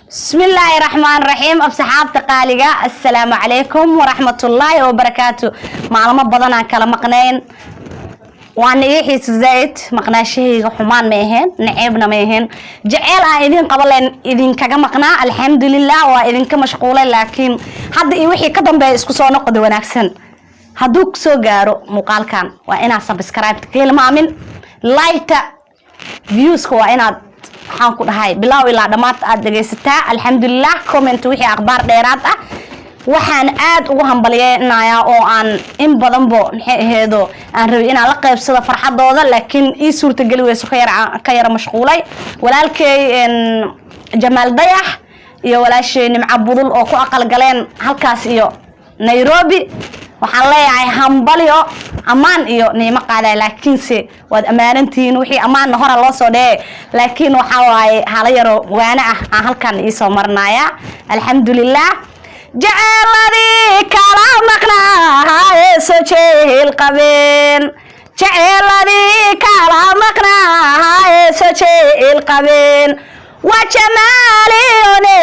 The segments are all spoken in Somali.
بسم الله الرحمن الرحيم أصحاب تقاليقة السلام عليكم ورحمة الله وبركاته معلومات بدنا كلا مقنين وأنا يحيس زايد مقناشيه حمان ماهن نعيبنا ماهن جعل إذن قبل إذن كجا مقنا الحمد لله وإذن كمشغولة لكن حد يوحي كدم بيسكسون قد ونكسن هدوك سجارو مقال كان وأنا سبسكرايب كلمة من لايك فيوز وأنا waxaan ku dhahay bilow ilaa dhamaad aad dhageysataa alxamdulillah comment wixii akhbaar dheeraad ah waxaan aad ugu hambalyeeynaa oo aan in badan bo heedo aan rabay inaan la qaybsado farxadooda laakiin ii suurta gali weyso ka yara mashquulay walaalkay Jamaal Dayax iyo walaashay Nimca Budul oo ku aqal galeen halkaas iyo Nairobi waxaan leeyahay hambalyo amaan iyo niimo qaaday laakiin si wad amaarantiin wixii amaan hore loo soo dheey laakiin waxa waay hala yaro waana ah halkan ii soo marnaaya alxamdulillah jacayladii kala maqnaa soo jeel qabeen jacayladii kala maqnaa soo jeel qabeen wa jamaaliyoone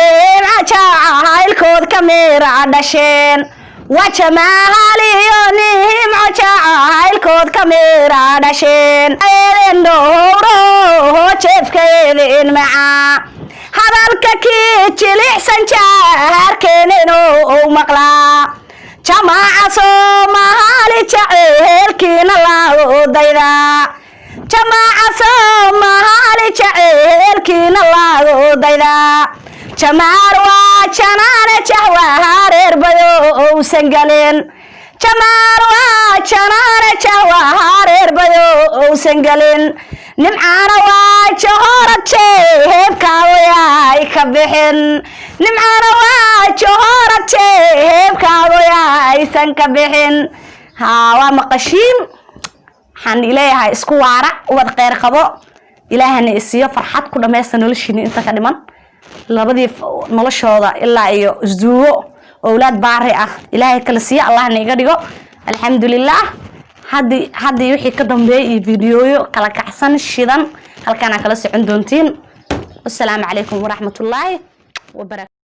jacaylkood kamira dhasheen وجماليونهم عجائلكود كاميرا دشين ايدن دورو جفكيدن معا هذالك كي جليحسن جاركينينو مقلا جماعة سومالي جعيلكين الله دايدا جماعة سومالي جعيلكين الله دايدا جمال وجنان جوهر ربيو سنجلين جمال وجنان جوهر ربيو سنجلين نمعنا وجهور التهب كاويا يكبحن نمعنا وجهور التهب كاويا يسنكبحن ها مقشين حن إليها اسكوارع وبدقير قبو إلهنا إسيو فرحات كل ما يسنولشيني انت كدمان labadii noloshooda ilaa iyo isduugo awlaad baari ah ilaahay kala siiya allah niga dhigo alxamdulillah hadii wixii ka dambeeyay fiidiyoyo kala kacsan shidan halkaan kala socon doontiin assalaamu calaykum waraxmatullaahi wa barakaatuh